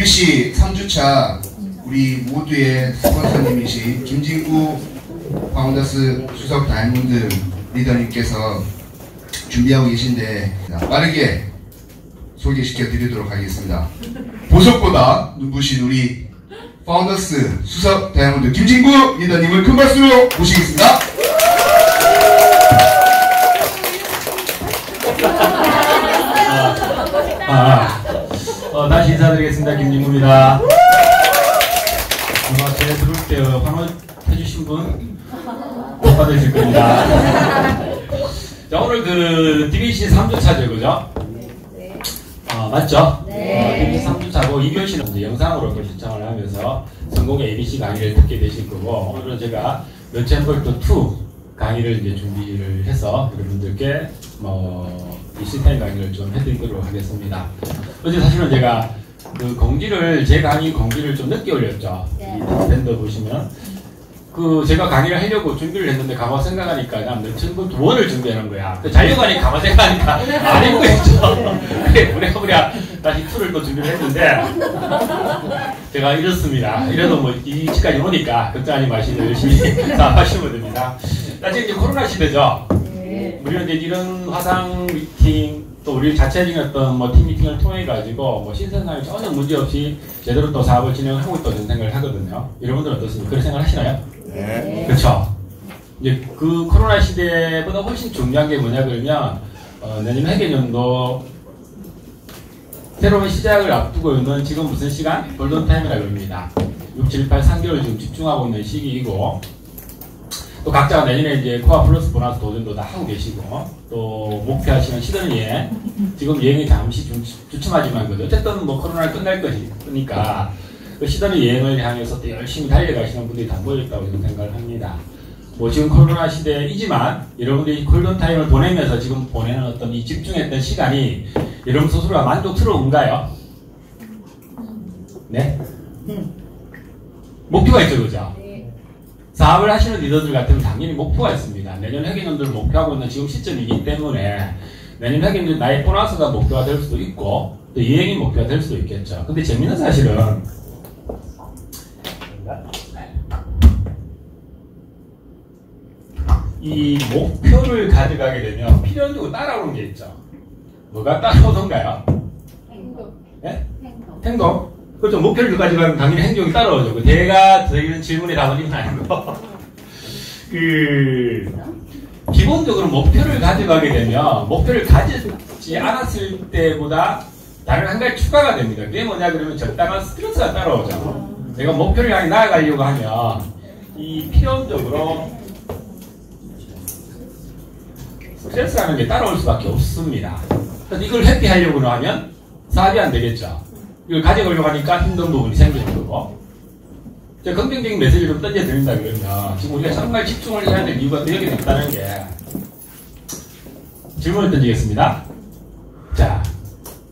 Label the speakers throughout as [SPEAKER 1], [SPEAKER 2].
[SPEAKER 1] DBC 3주차 우리 모두의 스폰서님이신 김진구 파운더스 수석 다이아몬드 리더님께서 준비하고 계신데 빠르게 소개시켜 드리도록 하겠습니다. 보석보다 눈부신 우리 파운더스 수석 다이아몬드 김진구 리더님을 큰 박수로 모시겠습니다.
[SPEAKER 2] 다시 인사드리겠습니다. 김진구입니다. 아마 제가 들어올 때 환호 해주신 분 못 받으실 겁니다. 자, 오늘 그 DBC 3주차죠, 그죠?
[SPEAKER 3] 네.
[SPEAKER 2] 맞죠?
[SPEAKER 3] 네.
[SPEAKER 2] DBC 3주차고 이규현 씨는 이제 영상으로 또 신청을 하면서 성공의 ABC 강의를 듣게 되실 거고, 오늘은 제가 멸치햄버거 2 강의를 이제 준비를 해서 여러분들께 이 시스템 강의를 좀 해드리도록 하겠습니다. 어제 사실은 제가 그 공지를, 제 강의 공지를 좀 늦게 올렸죠.
[SPEAKER 3] 네.
[SPEAKER 2] 이 밴더 보시면. 제가 강의를 하려고 준비를 했는데 가만 생각하니까 그냥 멸치햄버거 2를 준비하는 거야. 자료관이 가만 생각하니까 안 읽고 있죠. 그래, 부랴부랴 다시 2를 또 준비를 했는데, 제가 이렇습니다. 이래도 뭐 이치까지 오니까 걱정하지 마시고 열심히 하시면 됩니다. 나 지금 이제 코로나 시대죠. 우리는 이제 이런 화상 미팅, 또 우리 자체적인 어떤 팀 미팅을 통해 가지고 신선함이 전혀 문제 없이 제대로 또 사업을 진행하고 있다는 생각을 하거든요. 여러분들은 어떻습니까? 그런 생각 하시나요?
[SPEAKER 1] 네.
[SPEAKER 2] 그렇죠. 이제 그 코로나 시대보다 훨씬 중요한 게 뭐냐 그러면 내년 회계년도 새로운 시작을 앞두고 있는 지금 무슨 시간? 골든타임이라고 합니다. 6, 7, 8, 3개월 지금 집중하고 있는 시기이고, 또 각자가 내년에 이제 코아 플러스 보너스 도전도 다 하고 계시고, 또 목표하시는 시드니에 지금 여행이 잠시 주춤하지만 그죠. 어쨌든 코로나를 끝날 거니까 그 시드니 여행을 향해서 또 열심히 달려가시는 분들이 다 모여있다고 저는 생각을 합니다. 지금 코로나 시대이지만 여러분들이 골든타임을 보내면서 지금 보내는 어떤 이 집중했던 시간이 여러분 스스로가 만족스러운가요? 네? 목표가 있죠, 그죠? 사업을 하시는 리더들 같으면 당연히 목표가 있습니다. 내년 회계년도를 목표하고 있는 지금 시점이기 때문에 내년 회계년도 나의 보너스가 목표가 될 수도 있고 또 여행이 목표가 될 수도 있겠죠. 근데 재미있는 사실은 이 목표를 가져가게 되면 필연적으로 따라오는 게 있죠. 뭐가 따라오던가요?
[SPEAKER 3] 행동.
[SPEAKER 2] 네? 행동. 그렇죠. 목표를 가져가면 당연히 행동이 따라오죠. 제가 드리는 질문에 답은 이건 아니고. 기본적으로 목표를 가져가게 되면, 목표를 가지지 않았을 때보다 다른 한 가지 추가가 됩니다. 그게 뭐냐 그러면 적당한 스트레스가 따라오죠. 내가 목표를 향해 나아가려고 하면, 이 필연적으로 스트레스라는 게 따라올 수밖에 없습니다. 그래서 이걸 회피하려고 하면 사업이 안 되겠죠. 이걸 가져가려고 하니까 힘든 부분이 생기는 거고. 제가 긍정적인 메시지를 좀 던져드린다 그러면 지금 우리가 정말 집중을 해야 될 이유가 또 여기 있다는 게, 질문을 던지겠습니다. 자,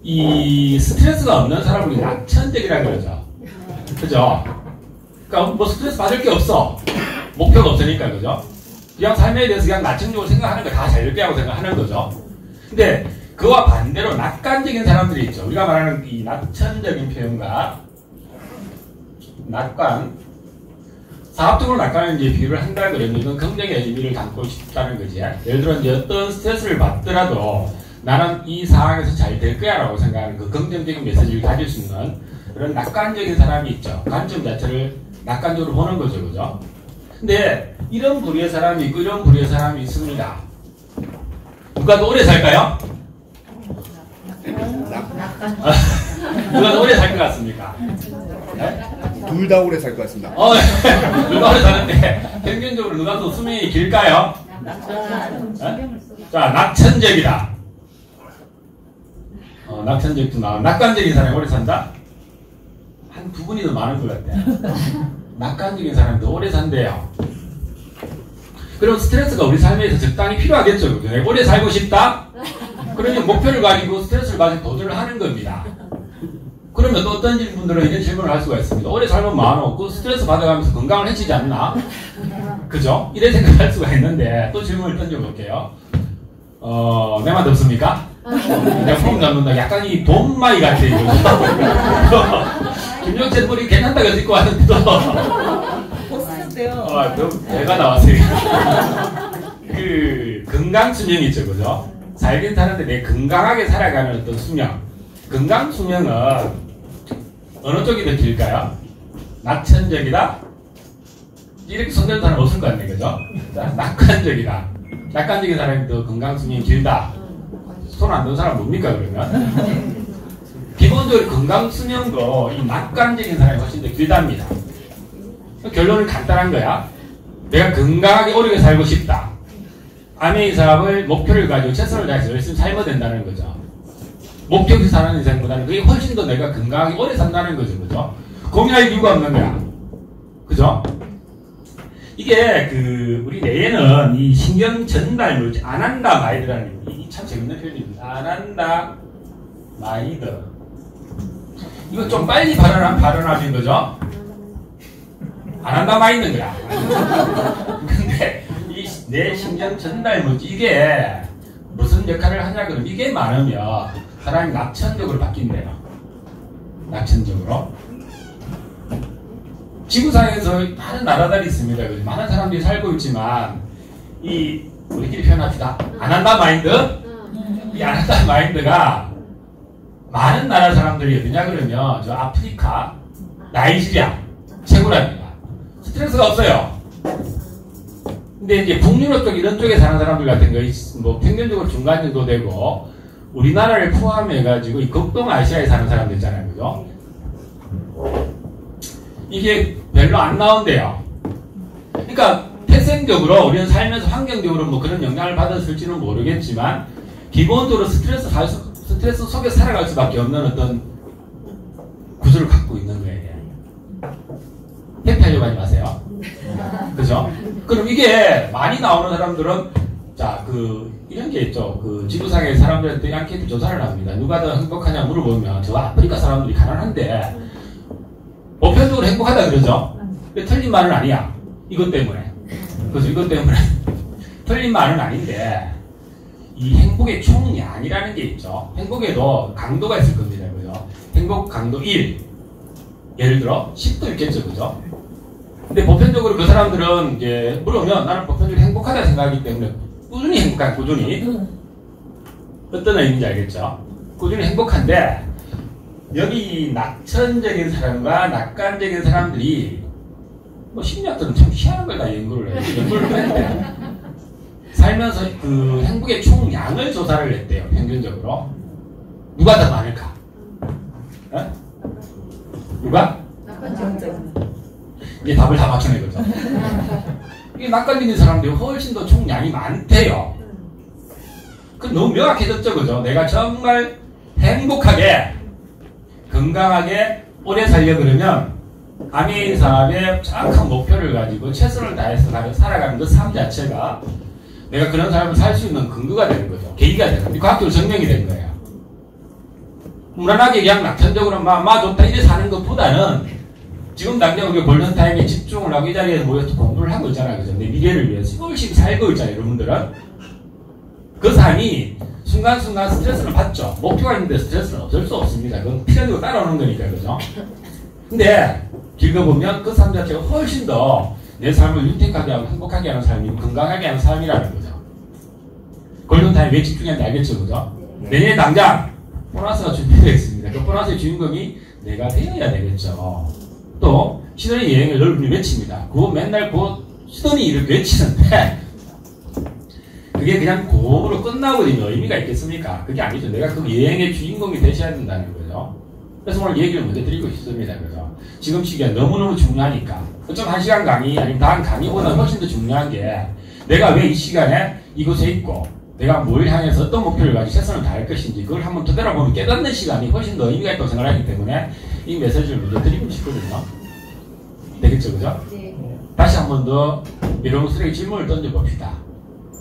[SPEAKER 2] 이 스트레스가 없는 사람을 우리 낙천적이라 그러죠. 그죠? 그러니까 스트레스 받을 게 없어. 목표가 없으니까, 그죠? 그냥 삶에 대해서 그냥 낙천적으로 생각하는 거 다 잘 될 거라고 생각하는 거죠. 근데 그와 반대로 낙관적인 사람들이 있죠. 우리가 말하는 이 낙천적인 표현과 낙관, 사업적으로 낙관을 이제 비유를 한다 그러면 이건 긍정의 의미를 담고 싶다는 거지. 예를 들어 이제 어떤 스트레스를 받더라도 나는 이 상황에서 잘 될 거야 라고 생각하는 그 긍정적인 메시지를 가질 수 있는 그런 낙관적인 사람이 있죠. 관점 자체를 낙관적으로 보는 거죠, 그죠? 근데 이런 부류의 사람이 있고 이런 부류의 사람이 있습니다. 누가 더 오래 살까요? 누가 더 오래 살 것 같습니까? 네?
[SPEAKER 1] 둘 다 오래 살 것 같습니다.
[SPEAKER 2] 누가 오래 사는데 평균적으로 누가 더 수명이 길까요? 네? 자, 낙천적이다. 낙천적도 나와. 낙관적인 사람이 오래 산다? 한 두 분이 더 많은 것 같아요. 낙관적인 사람이 더 오래 산대요. 그럼 스트레스가 우리 삶에서 적당히 필요하겠죠. 내가 오래 살고 싶다? 그러면 목표를 가지고 스트레스를 가지고 도전을 하는 겁니다. 그러면 또 어떤 분들은 이런 질문을 할 수가 있습니다. 오래 살면 많어. 그 스트레스 받아가면서 건강을 해치지 않나? 그죠? 이런 생각할 수가 있는데 또 질문을 던져볼게요. 내 말 듣습니까? 내가 폼 잡는다. 약간 이 돈마이 같아. 윤영철 머리 괜찮다고 듣고 왔는데도
[SPEAKER 4] 벗으셨대요.
[SPEAKER 2] 그럼 배가 나왔어요. 그 건강 수명이 있죠, 그죠? 살긴 사는데 내 건강하게 살아가는 어떤 수명. 건강 수명은 어느 쪽이 더 길까요? 낙천적이다? 이렇게 손대는 사람 없을 것 같네, 그죠? 자, 낙관적이다. 낙관적인 사람이 더 건강 수명이 길다. 손 안 든 사람 뭡니까, 그러면? 기본적으로 건강 수명도 이 낙관적인 사람이 훨씬 더 길답니다. 결론은 간단한 거야. 내가 건강하게 오래 살고 싶다. 아메이 사업을 목표를 가지고 최선을 다해서 열심히 살면 된다는 거죠. 목표 없이 사는 인생보다는 그게 훨씬 더 내가 건강하게 오래 산다는 거죠. 그죠? 고민할 이유가 없는 거야. 그죠? 이게 우리 뇌에는 이 신경 전달 물질, 아난다 마이드라는 이 참 재밌는 표현입니다. 아난다 마이드. 이거 좀 빨리 발언하신 거죠? 아난다 마이드인 거야. 근데 이 뇌 신경 전달 물질, 이게 무슨 역할을 하냐 그러면 이게 많으면 사람이 낙천적으로 바뀐대요. 낙천적으로. 지구상에서 많은 나라들이 있습니다. 많은 사람들이 살고 있지만 우리끼리 표현합시다. 아난다 마인드? 이 아난다 마인드가 많은 나라 사람들이 어디냐 그러면 저 아프리카, 나이지리아 최고랍니다. 스트레스가 없어요. 근데 이제 북유럽 쪽 이런 쪽에 사는 사람들 같은 거 뭐 평균적으로 중간 정도 되고 우리나라를 포함해가지고 이 극동아시아에 사는 사람들 있잖아요. 그죠? 이게 별로 안 나온대요. 그러니까 태생적으로 우리는 살면서 환경적으로 뭐 그런 영향을 받았을지는 모르겠지만 기본적으로 스트레스 속에 살아갈 수밖에 없는 어떤 구조를 갖고 있는 거예요. 회피하려고 하지 마세요. 그죠? 그럼 이게 많이 나오는 사람들은 이런 게 있죠. 지구상의 사람들한테 앙케이트 조사를 합니다. 누가 더 행복하냐 물어보면 저 아프리카 사람들이 가난한데 보편적으로 행복하다 그러죠? 근데 틀린 말은 아니야. 이것 때문에. 그래서 이것 때문에 틀린 말은 아닌데 이 행복의 총량이라는 게 있죠. 행복에도 강도가 있을 겁니다. 그죠? 행복 강도 1. 예를 들어 10도 있겠죠. 그죠? 근데 보편적으로 그 사람들은 이제 물으면 나는 보편적으로 행복하다 생각하기 때문에 꾸준히 행복한, 꾸준히. 어떤 의미인지 알겠죠? 꾸준히 행복한데 여기 낙천적인 사람과 낙관적인 사람들이 뭐 심리학들은 참 희한한 걸 다 연구를 했는데 살면서 그 행복의 총량을 조사를 했대요. 평균적으로. 누가 더 많을까? 어? 누가? 이게 답을 다 맞춰낸 거죠. 이게 낙관적인 사람들이 훨씬 더 총량이 많대요. 그건 너무 명확해졌죠. 그죠? 내가 정말 행복하게 건강하게 오래 살려고 그러면 아메인 사업의 정확한 목표를 가지고 최선을 다해서 살아가는 그 삶 자체가 내가 그런 삶을 살 수 있는 근거가 되는 거죠. 계기가 되는 거죠. 과학적으로 증명이 된 거예요. 무난하게 그냥 낙천적으로 좋다 이래 사는 것보다는 지금 당장 우리가 골든타임에 집중을 하고 이 자리에서 모여서 공부를 하고 있잖아요. 그죠? 내 미래를 위해서 열심히 살고 있잖아요. 여러분들은. 그 삶이 순간순간 스트레스를 받죠. 목표가 있는데 스트레스는 없을 수 없습니다. 그건 필연적으로 따라오는 거니까, 그죠? 근데, 읽어보면 그 삶 자체가 훨씬 더 내 삶을 윤택하게 하고 행복하게 하는 삶이고 건강하게 하는 삶이라는 거죠. 골든타임 왜 집중했는지 알겠죠, 그죠? 내년 당장 보너스가 준비되어 있습니다. 그 보너스의 주인공이 내가 되어야 되겠죠. 또, 시드니 여행을 여러분이 외칩니다. 맨날 시드니 이렇게 외치는데, 그게 그냥 고음으로 끝나버리면 의미가 있겠습니까? 그게 아니죠. 내가 그 여행의 주인공이 되셔야 된다는 거죠. 그래서 오늘 얘기를 먼저 드리고 싶습니다. 그래서 지금 시기가 너무너무 중요하니까. 좀 1시간 강의, 아니면 다음 강의보다 훨씬 더 중요한 게 내가 왜 이 시간에 이곳에 있고 내가 뭘 향해서 어떤 목표를 가지고 최선을 다할 것인지 그걸 한번 되돌아보면 깨닫는 시간이 훨씬 더 의미가 있다고 생각하기 때문에 이 메시지를 먼저 드리고 싶거든요. 되겠죠? 그죠?
[SPEAKER 3] 네.
[SPEAKER 2] 다시 한 번 더 여러분들에게 질문을 던져봅시다.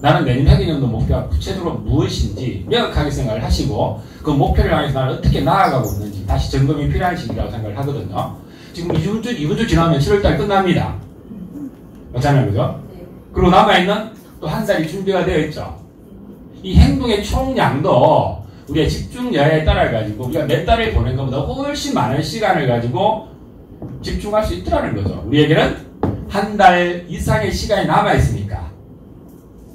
[SPEAKER 2] 나는 내년 회계년도 목표가 구체적으로 무엇인지 명확하게 생각을 하시고 그 목표를 향해서 나는 어떻게 나아가고 있는지 다시 점검이 필요한 시기라고 생각을 하거든요. 지금 2분 주 지나면 7월달 끝납니다. 맞잖아요. 그죠?
[SPEAKER 3] 네.
[SPEAKER 2] 그리고 남아있는 또 한 달이 준비가 되어 있죠. 이 행동의 총량도 우리의 집중 여하에 따라 가지고 우리가 몇 달을 보낸 것보다 훨씬 많은 시간을 가지고 집중할 수 있더라는 거죠. 우리에게는 한 달 이상의 시간이 남아있으니까.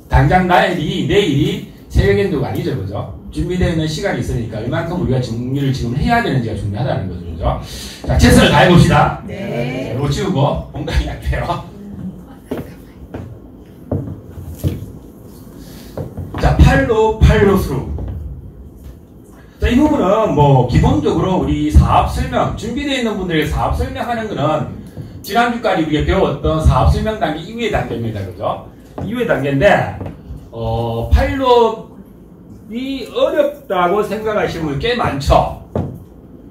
[SPEAKER 2] 당장 내일이 새벽엔도가 아니죠. 그죠? 준비되어 있는 시간이 있으니까 얼만큼 우리가 정리를 지금 해야 되는지가 중요하다는 거죠. 그죠? 자, 최선을 다해봅시다.
[SPEAKER 3] 네.
[SPEAKER 2] 이거 치우고 공간이 약해요. 자, 팔로스루. 자, 이 부분은 뭐 기본적으로 우리 사업 설명, 준비되어 있는 분들에게 사업 설명하는 거는 지난주까지 우리가 배웠던 사업 설명 단계 이후의 단계입니다. 그죠? 이후의 단계인데, 팔로이 어렵다고 생각하시는 분 꽤 많죠?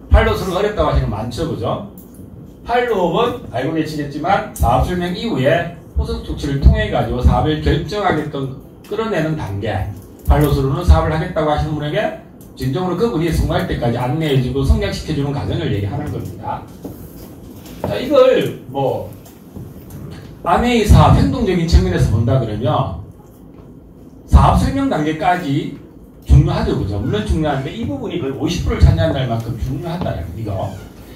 [SPEAKER 2] 팔로스루 어렵다고 하시는 분 많죠? 그죠? 팔로업은 알고 계시겠지만 사업 설명 이후에 호석 조치를 통해 가지고 사업을 결정하게끔 끌어내는 단계. 팔로스루는 사업을 하겠다고 하시는 분에게 진정으로 그분이 성공할 때까지 안내해주고 성장시켜주는 과정을 얘기하는 겁니다. 자, 이걸 뭐 아내의 사업 행동적인 측면에서 본다 그러면 사업 설명 단계까지 중요하죠. 그죠? 물론 중요한데 이 부분이 거의 50%를 차지한다는 만큼 중요하다는 이거.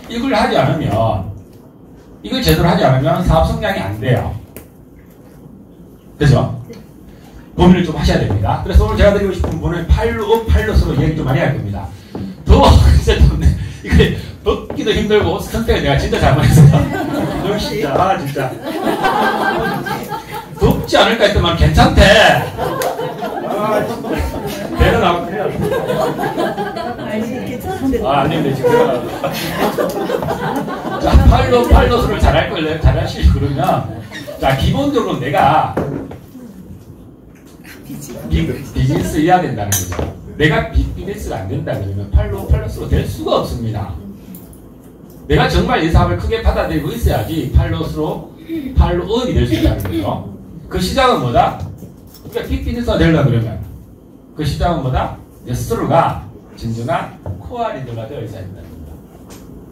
[SPEAKER 2] 이걸 하지 않으면 이걸 제대로 하지 않으면 사업 성장이 안 돼요. 그죠? 고민을 좀 하셔야 됩니다. 그래서 오늘 제가 드리고 싶은 부분은 팔로스로 얘기 좀 많이 할 겁니다. 글쎄 이게 걷기도 힘들고 선택을 내가 진짜 잘못했어요. 너무 진짜 덥지 않을까 했더만 괜찮대. 배는 나오고 그래요. 안 됩니다 지금. 자, 팔로스를 잘할 걸 잘하시려고 그러면 자, 기본적으로 내가 비즈니스 해야 된다는 거죠. 내가 비즈니스가 안 된다 그러면 팔로스로 될 수가 없습니다. 내가 정말 이 사업을 크게 받아들이고 있어야지 팔로업이 될 수 있다는 거죠. 그 시작은 뭐다? 그러니까 비즈니스가 되려고 그러면 그 시작은 뭐다? 내 스스로가 진정한 코어 리더가 되어 있어야 된다는 겁니다.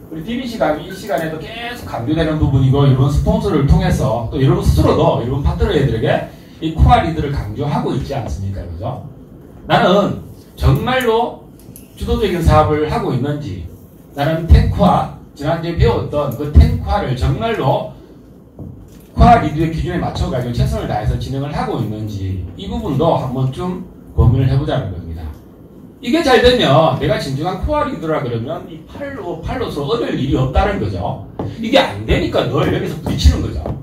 [SPEAKER 2] 우리 DBC 강의 이 시간에도 계속 강조되는 부분이고 이런 스폰서를 통해서 또 여러분 스스로도 여러분 파트너들에게 이 코어 리더를 강조하고 있지 않습니까? 그죠? 나는 정말로 주도적인 사업을 하고 있는지 나는 텐코아 지난주에 배웠던 그 텐코아를 정말로 코어 리더의 기준에 맞춰가지고 최선을 다해서 진행을 하고 있는지 이 부분도 한번 좀 고민을 해보자는 겁니다. 이게 잘 되면 내가 진정한 코어 리더라 그러면 이 팔로스로 얻을 일이 없다는 거죠. 이게 안 되니까 널 여기서 부딪히는 거죠.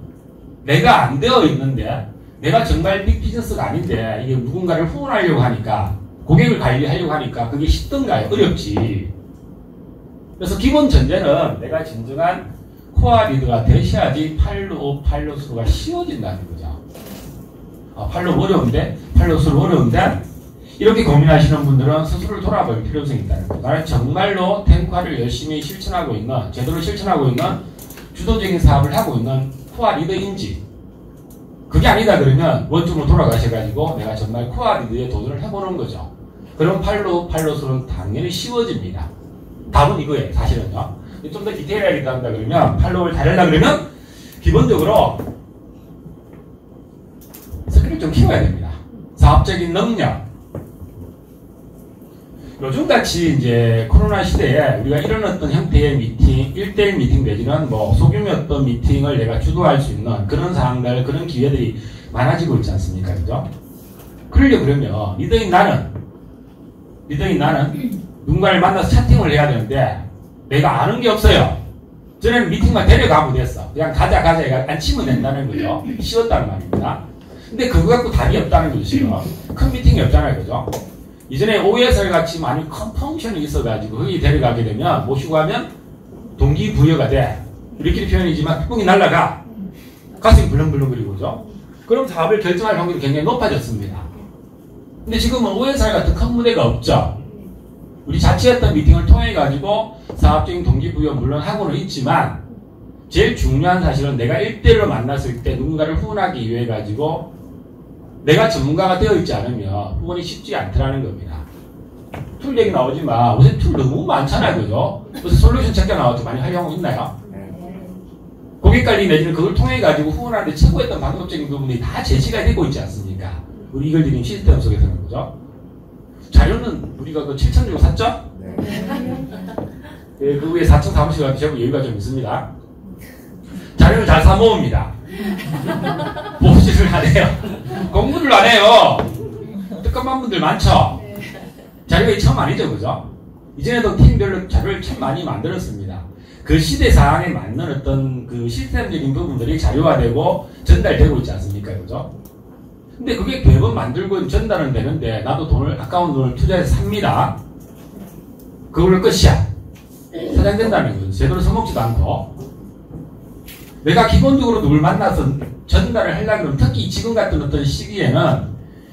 [SPEAKER 2] 내가 안 되어 있는데 내가 정말 빅비즈니스가 아닌데 이게 누군가를 후원하려고 하니까 고객을 관리하려고 하니까 그게 쉽던가요? 어렵지. 그래서 기본 전제는 내가 진정한 코어 리더가 되셔야지 팔로스루가 쉬워진다는 거죠. 팔로 어려운데 팔로스루 어려운데 이렇게 고민하시는 분들은 스스로를 돌아볼 필요성이 있다는 거예요. 나는 정말로 텐코아를 열심히 실천하고 있는 제대로 실천하고 있는 주도적인 사업을 하고 있는 코어 리더인지 그게 아니다 그러면 원점으로 돌아가셔가지고 내가 정말 코어 리더에 도전을 해보는 거죠. 그럼 팔로스루는 당연히 쉬워집니다. 답은 이거예요. 사실은요. 좀 더 디테일하게 한다 그러면 팔로우를 잘하려고 그러면 기본적으로 스킬을 좀 키워야 됩니다. 사업적인 능력. 요즘같이 이제 코로나 시대에 우리가 이런 어떤 형태의 미팅, 1대1 미팅 내지는 뭐 소규모 어떤 미팅을 내가 주도할 수 있는 그런 상황들, 그런 기회들이 많아지고 있지 않습니까? 그죠? 그러려고 그러면 리더인 나는 누군가를 만나서 채팅을 해야 되는데 내가 아는 게 없어요. 저는 미팅만 데려가면 됐어. 그냥 가자 해가 안 치면 된다는 거죠. 쉬웠다는 말입니다. 근데 그거 갖고 답이 없다는 거죠. 지금 큰 미팅이 없잖아요. 그죠? 이전에 OSR 같이 많이 큰 펑션이 있어가지고 거기 데려가게 되면 모시고 하면 동기부여가 돼. 우리끼리 표현이지만 뚜껑이 날아가. 가슴이 불렁불렁거리고 그죠? 그럼 사업을 결정할 확률이 굉장히 높아졌습니다. 근데 지금은 OSR 같은 큰 무대가 없죠. 우리 자체했던 미팅을 통해 가지고 사업적인 동기부여 물론 하고는 있지만 제일 중요한 사실은 내가 1대1로 만났을 때 누군가를 후원하기 위해 가지고 내가 전문가가 되어 있지 않으면 후원이 쉽지 않더라는 겁니다. 툴 얘기 나오지만 요새 툴 너무 많잖아요. 그죠? 그래서 솔루션 체크 나왔죠. 많이 활용하고 있나요? 고객관리 내지는 그걸 통해 가지고 후원하는데 최고였던 방법적인 부분이 다 제시가 되고 있지 않습니까? 우리 이걸 드린 시스템 속에서는 그죠? 자료는 우리가 그 7천 주고 샀죠? 네, 그 위에 4층 사무실 가서 제법 여유가 좀 있습니다. 자료를 잘 사모읍니다. 보지를 안 해요. 공부를 안 해요. 뜨끔한 분들 많죠? 자료가 처음 아니죠, 그죠? 이전에도 팀별로 자료를 참 많이 만들었습니다. 그 시대 사항에 맞는 어떤 그 시스템적인 부분들이 자료화되고 전달되고 있지 않습니까, 그죠? 근데 그게 매번 만들고 전달은 되는데, 나도 아까운 돈을 투자해서 삽니다. 그걸로 끝이야. 사장된다는 거죠. 제대로 써먹지도 않고. 내가 기본적으로 누굴 만나서 전달을 하려고 하면, 특히 지금 같은 어떤 시기에는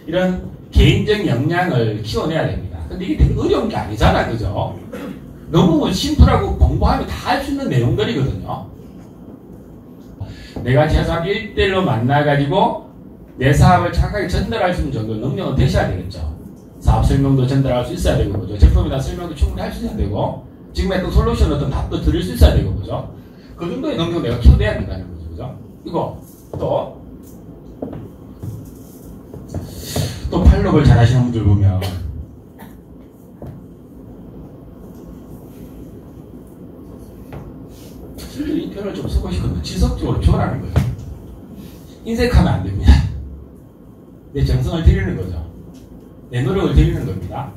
[SPEAKER 2] 이런 개인적 역량을 키워내야 됩니다. 근데 이게 되게 어려운 게 아니잖아, 그죠? 너무 심플하고 공부하면 다 할 수 있는 내용들이거든요. 내가 최소한 1대1로 만나가지고 내 사업을 정확하게 전달할 수 있는 정도 능력은 되셔야 되겠죠. 사업 설명도 전달할 수 있어야 되고, 그죠? 제품이나 설명도 충분히 할 수 있어야 되고, 지금 했던 솔루션 어떤 답도 드릴 수 있어야 되고, 그죠? 그 정도의 능력을 내가 키워내야 된다는 거죠, 그죠? 이거, 또 팔로우를 잘 하시는 분들 보면, 이 표현을 좀 쓰고 싶거든요. 지속적으로 표현하는 거죠. 인색하면 안 됩니다. 내 정성을 드리는 거죠. 내 노력을 드리는 겁니다.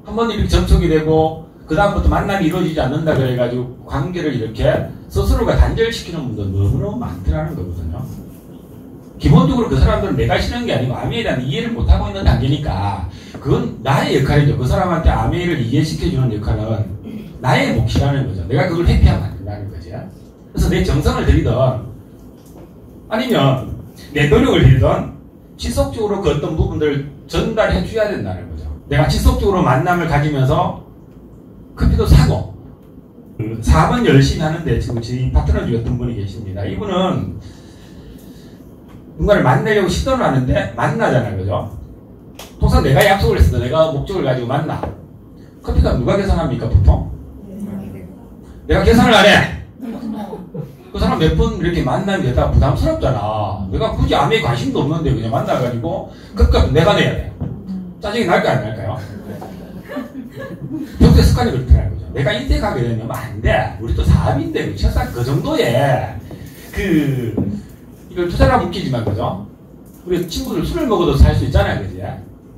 [SPEAKER 2] 한 번 이렇게 접촉이 되고 그 다음부터 만남이 이루어지지 않는다 그래가지고 관계를 이렇게 스스로가 단절시키는 분들 너무너무 많더라는 거거든요. 기본적으로 그 사람들은 내가 싫은 게 아니고 아메이에 대한 이해를 못하고 있는 단계니까 그건 나의 역할이죠. 그 사람한테 아메이를 이해시켜주는 역할은 나의 몫이라는 거죠. 내가 그걸 회피하면 안 된다는 거죠. 그래서 내 정성을 들이든 아니면 내 노력을 들이든 지속적으로 그 어떤 부분들을 전달해 줘야 된다는 거죠. 내가 지속적으로 만남을 가지면서 커피도 사고 사업은 열심히 하는데 지금 저희 파트너 중에 어떤 분이 계십니다. 이분은 누군가를 만나려고 시도를 하는데 만나잖아요, 그죠? 통상 내가 약속을 했어도 내가 목적을 가지고 만나. 커피가 누가 계산합니까, 보통? 내가 계산을 안 해. 그 사람 몇 번 이렇게 만나면 되다 부담스럽잖아. 내가 굳이 아무에 관심도 없는데 그냥 만나가지고 그값 내가 내야 돼. 짜증이 날까요, 안 날까요? 평소에 습관이 그렇더라는 거죠. 내가 인색하게 되면 안 돼. 우리 또 사업인데, 최소한 그 정도의 이걸 투자라면 웃기지만, 그죠? 우리 친구들 술을 먹어도 살 수 있잖아요, 그지?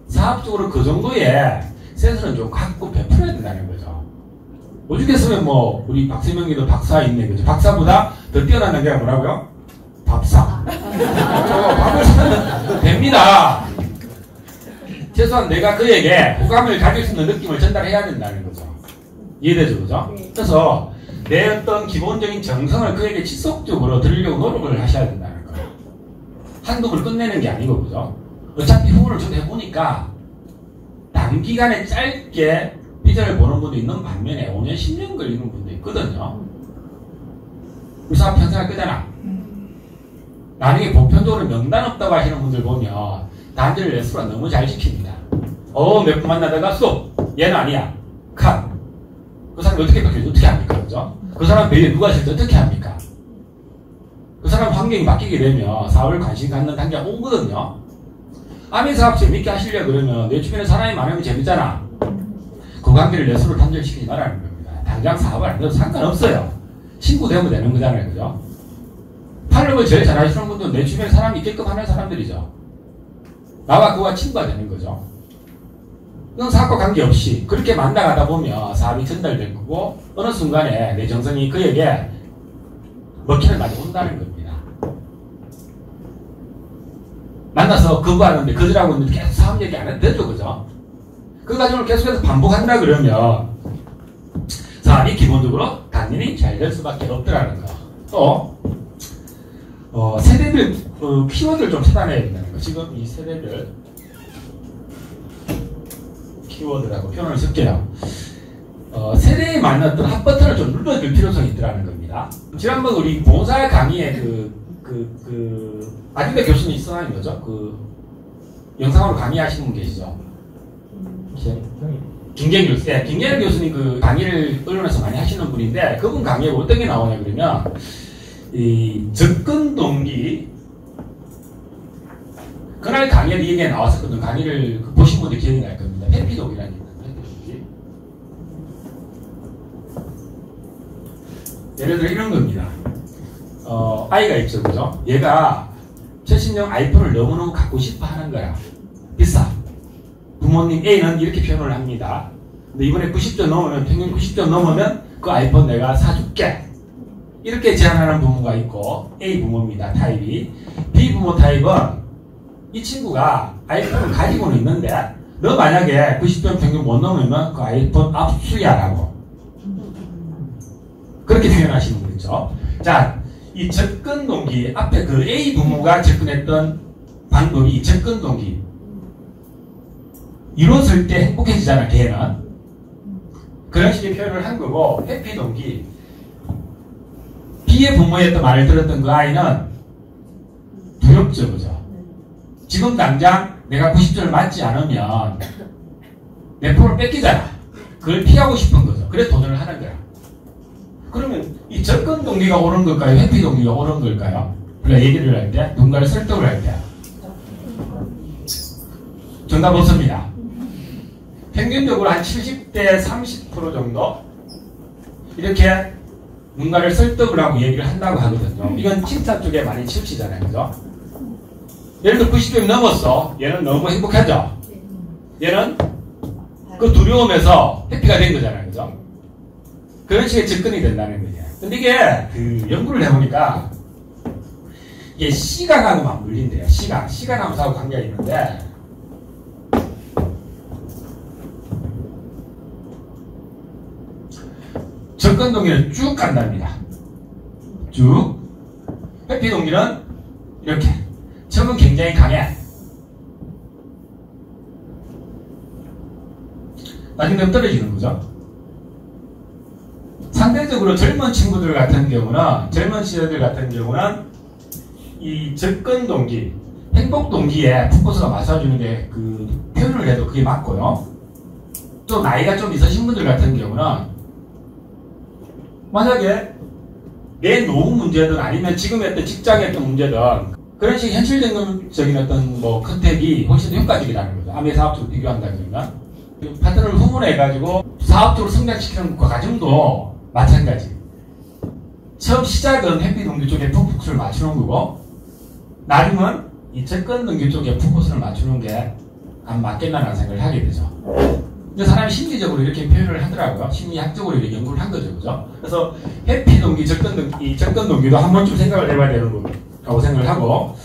[SPEAKER 2] 사업적으로 그 정도의 센스는 좀 갖고 베풀어야 된다는 거죠. 오죽했으면 뭐, 우리 박세명이도 박사 있네, 그죠? 박사보다 더 뛰어난 단계가 뭐라고요? 밥사. 밥을 사면 됩니다. 최소한 내가 그에게 호감을 가질 수 있는 느낌을 전달해야 된다는 거죠. 이해되죠, 그죠? 그래서 내 어떤 기본적인 정성을 그에게 지속적으로 드리려고 노력을 하셔야 된다는 거예요. 한두 번 끝내는 게 아니고, 그죠? 어차피 후보를 좀 해보니까 단기간에 짧게 비전을 보는 분도 있는 반면에 5년, 10년 걸리는 분도 있거든요. 우리 사업 평생 할 거잖아. 나중에 보편적으로 명단 없다고 하시는 분들 보면 단지를 레스토랑 너무 잘 지킵니다. 몇 분 만나다가 쏙! 얘는 아니야. 컷! 그 사람이 어떻게 바뀌지? 어떻게 합니까? 그죠? 그 사람 배에 누가 있을 때 어떻게 합니까? 그 사람 환경이 바뀌게 되면 사업을 관심 갖는 단계가 오거든요. 아미 사업 재밌게 하시려 그러면 내 주변에 사람이 많으면 재밌잖아. 그 관계를 내 스스로 단절시키지 말라는 겁니다. 당장 사업을 안 해도 상관없어요. 친구 되면 되는 거잖아요. 그죠? 팔로우를 제일 잘하시는 분들은 내 주변에 사람이 있게끔 하는 사람들이죠. 나와 그와 친구가 되는 거죠. 그건 사업과 관계없이 그렇게 만나가다 보면 사업이 전달될 거고 어느 순간에 내 정성이 그에게 먹히는 날이 온다는 겁니다. 만나서 거부하는데 거절하고 있는데 계속 사업 얘기 안 해도 되죠, 그죠? 그 과정을 계속해서 반복한다 그러면 사업이 기본적으로 당연히 잘 될 수밖에 없더라는 거. 또 세대별 키워드를 좀 찾아내야 된다는 거. 지금 이 세대별 키워드라고 표현을 쓸게요. 세대에 맞는 어떤 핫 버튼을 좀 눌러줄 필요성이 있더라는 겁니다. 지난번 우리 봉사 강의에 아직도 교수님 있어하는 거죠? 영상으로 강의하시는 분 계시죠? 김경일 교수. 네, 김경일 교수님 그 강의를 언론에서 많이 하시는 분인데 그분 강의에 어떤 게 나오냐 그러면 이 접근 동기 그날 강의에 이 얘기가 나왔었거든요. 강의를 보신 분들 기억이 날 겁니다. 회피독이라는 게 있는데 회피독이 예를 들어 이런 겁니다. 아이가 있죠, 그죠? 얘가 최신형 아이폰을 너무너무 갖고 싶어 하는 거야. 비싸. 부모님 A는 이렇게 표현을 합니다. 근데 이번에 90점 넘으면, 평균 90점 넘으면 그 아이폰 내가 사줄게. 이렇게 제안하는 부모가 있고, A 부모입니다, 타입이. B 부모 타입은 이 친구가 아이폰을 가지고는 있는데, 너 만약에 90점 평균 못 넘으면 그 아이폰 압수야 라고. 그렇게 표현하시는 분 있죠. 자, 이 접근 동기, 앞에 그 A 부모가 접근했던 방법이 이 접근 동기. 이뤘을 때 행복해지잖아, 걔는. 그런 식의 표현을 한 거고, 해피 동기. B의 부모의 또 말을 들었던 그 아이는 두렵죠, 그죠? 지금 당장 내가 90점을 맞지 않으면 내 폰을 뺏기잖아. 그걸 피하고 싶은 거죠. 그래서 도전을 하는 거야. 그러면 이 접근 동기가 옳은 걸까요? 회피 동기가 옳은 걸까요? 우리가 얘기를 할 때, 누군가를 설득을 할 때. 정답 없습니다. 평균적으로 한 70대 30% 정도 이렇게 누군가를 설득을 하고 얘기를 한다고 하거든요. 이건 칭찬 쪽에 많이 치우치잖아요, 그죠? 예를 들어 90점이 넘었어. 얘는 너무 행복하죠? 얘는 그 두려움에서 해피가 된 거잖아요, 그죠? 그런 식의 접근이 된다는 거예요. 근데 이게 그 연구를 해보니까 이게 시간하고 맞물린대요. 시간하고 관계가 있는데 접근 동기는 쭉 간답니다. 쭉. 회피 동기는 이렇게. 척은 굉장히 강해. 나중에 떨어지는 거죠. 상대적으로 젊은 친구들 같은 경우는, 젊은 시대들 같은 경우는 이 접근 동기, 행복 동기에 포커스가 맞춰주는 게 그 표현을 해도 그게 맞고요. 또 나이가 좀 있으신 분들 같은 경우는 만약에 내 노후 문제든 아니면 지금 했던 직장에 했던 문제든 그런 식의 현실적인 어떤 뭐 컨택이 훨씬 더 효과적이라는 거죠. 아무리 사업적으로 비교한다 그러면 파트너를 후원해가지고 사업적으로 성장시키는 그 과정도 마찬가지. 처음 시작은 회피 동기 쪽에 포커스를 맞추는 거고 나중은 이 접근 동기 쪽에 포커스를 맞추는 게 안 맞겠나라는 생각을 하게 되죠. 근데 사람이 심리적으로 이렇게 표현을 하더라고요. 심리학적으로 이렇게 연구를 한 거죠, 그죠? 그래서 회피 동기, 접근 동기도 한 번쯤 생각을 해봐야 되는 거라고 생각을 하고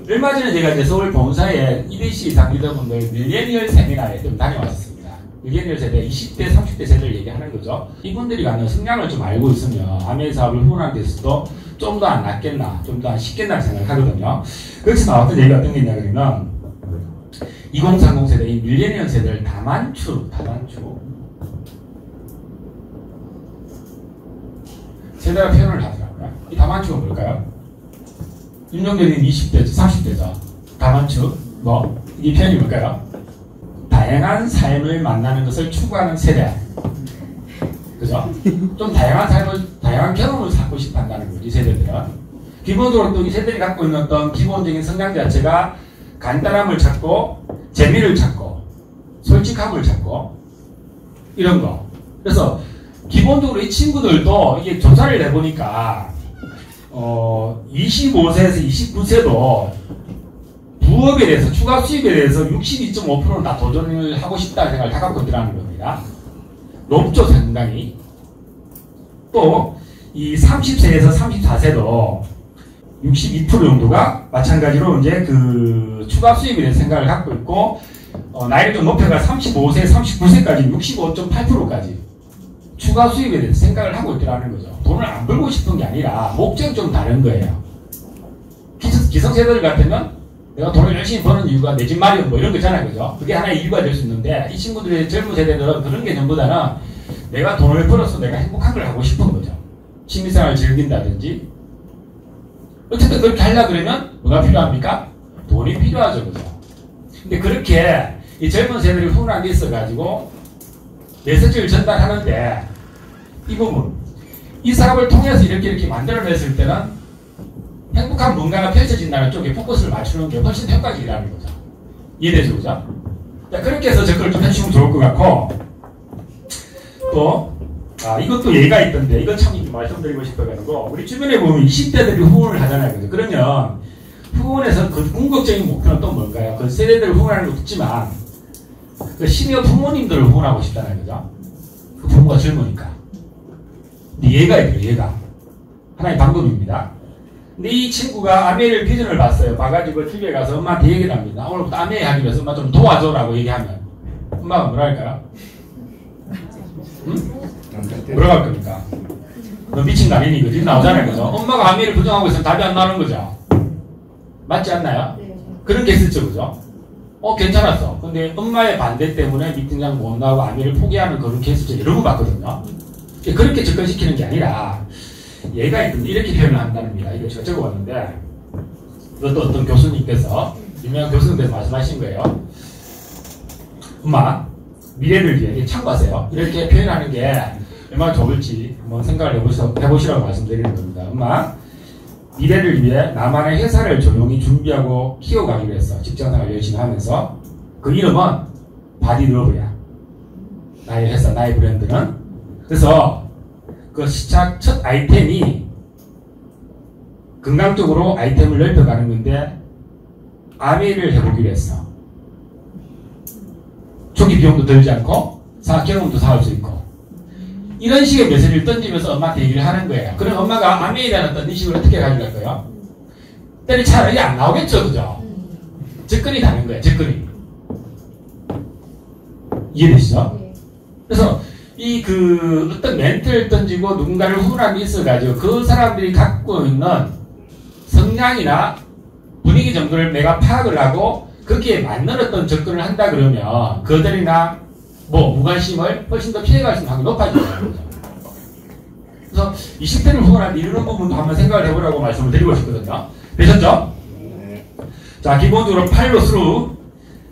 [SPEAKER 2] 얼마 전에 제가 이제 서울 본사에 200시 이상 리더분들 밀레니얼 세미나에 좀 다녀왔습니다. 밀레니얼 세대, 20대, 30대 세대를 얘기하는 거죠. 이분들이 갖는 성향을 좀 알고 있으면 아메 사업을 후원하게 돼서도 좀 더 안 낫겠나, 좀 더 안 쉽겠나 생각을 하거든요. 그래서 나왔던 얘기가 어떤 게 있냐 그러면 2030 세대인 밀레니얼 세대를 다만추 세대가 표현을 하더라고요. 이 다만추가 뭘까요? 윤종대님 20대, 30대죠. 다만추, 이 표현이 뭘까요? 다양한 삶을 만나는 것을 추구하는 세대. 그죠? 좀 다양한 경험을 갖고 싶어 한다는 거죠, 이 세대들은. 기본적으로 또 이 세대들이 갖고 있는 어떤 기본적인 성향 자체가 간단함을 찾고, 재미를 찾고, 솔직함을 찾고, 이런 거. 그래서, 기본적으로 이 친구들도 이게 조사를 해보니까, 25세에서 29세도 부업에 대해서, 추가 수입에 대해서 62.5%는 다 도전을 하고 싶다는 생각을 다 갖고 있더라는 겁니다. 높죠, 상당히. 또, 이 30세에서 34세도 62% 정도가 마찬가지로 이제 그 추가 수입에 대해서 생각을 갖고 있고, 나이를 좀 높여가 35세, 39세까지 65.8%까지 추가 수입에 대해서 생각을 하고 있더라는 거죠. 돈을 안 벌고 싶은 게 아니라 목적이 좀 다른 거예요. 기성세대들 같으면 내가 돈을 열심히 버는 이유가 내 집 마련 뭐 이런 거 있잖아요, 그죠? 그게 하나의 이유가 될 수 있는데 이 친구들의 젊은 세대들은 그런 개념보다는 내가 돈을 벌어서 내가 행복한 걸 하고 싶은 거죠. 취미생활을 즐긴다든지 어쨌든 그렇게 하려고 그러면 뭐가 필요합니까? 돈이 필요하죠, 그죠? 근데 그렇게 이 젊은 세대들이 훈훈하게 있어가지고 메시지를 전달하는데 이 부분, 이 사업을 통해서 이렇게 만들어냈을 때는 행복한 뭔가가 펼쳐진다는 쪽에 포커스를 맞추는 게 훨씬 효과적이라는 거죠. 이해되죠, 그죠? 자, 그렇게 해서 접근을 좀 해주시면 좋을 것 같고, 또, 이것도 예가 있던데, 이건 참 말씀드리고 싶어가지고, 우리 주변에 보면 20대들이 후원을 하잖아요. 그죠? 그러면, 후원에서 그 궁극적인 목표는 또 뭘까요? 그 세대들을 후원하는 것도 있지만, 그 시니어 부모님들을 후원하고 싶잖아요. 그죠? 그 부모가 젊으니까. 근데 얘가 있어요, 얘가. 하나의 방법입니다. 근데 이 친구가 아메이를 비전을 봤어요. 봐가지고 집에 가서 엄마한테 얘기를 합니다. 오늘부터 아메이 하기 위해서 엄마 좀 도와줘라고 얘기하면. 엄마가 뭐라 할까요? 응? 뭐라고 할 겁니까? 너 미친 거 아니니? 그지? 나오잖아요. 그죠? 엄마가 아메이를 부정하고 있으면 답이 안 나오는 거죠. 맞지 않나요?
[SPEAKER 3] 네.
[SPEAKER 2] 그런 게 있었죠. 그죠? 괜찮았어. 근데 엄마의 반대 때문에 미팅장 못 나오고 아미를 포기하는 그런 케이스를 여러 번 봤거든요. 그렇게 접근시키는 게 아니라 얘가 있던데 이렇게 표현을 한다는겁니다. 이거 제가 적어봤는데 이것도 어떤 교수님께서 유명한 교수님께서 말씀하신 거예요. 엄마 미래를 위해 참고하세요. 이렇게 표현하는 게 얼마나 좋을지 한번 생각을 해보시라고 말씀드리는 겁니다. 엄마 미래를 위해 나만의 회사를 조용히 준비하고 키워가기로 했어. 직장생활 열심히 하면서. 그 이름은 바디러브야. 나의 회사, 나의 브랜드는. 그래서 그 시작 첫 아이템이 건강적으로 아이템을 넓혀가는 건데 아메이를 해보기로 했어. 초기 비용도 들지 않고 경험도 사올 수 있고. 이런 식의 메시지를 던지면서 엄마한테 얘기를 하는 거예요. 그럼 엄마가 아메이라는 어떤 인식을 어떻게 가져갈 거예요? 때리 차라리 안 나오겠죠, 그죠? 접근이 다른 거예요, 접근이. 이해되시죠?
[SPEAKER 3] 네.
[SPEAKER 2] 그래서 어떤 멘트를 던지고 누군가를 후원함이 있어가지고 그 사람들이 갖고 있는 성향이나 분위기 정도를 내가 파악을 하고 거기에 맞는 어떤 접근을 한다 그러면 그들이나 무관심을 훨씬 더 피해갈 수 있는 확률이 높아진다는 거죠. 그래서 20대를 후원할 때 이런 부분도 한번 생각을 해보라고 말씀을 드리고 싶거든요. 되셨죠? 자, 기본적으로 팔로 스루.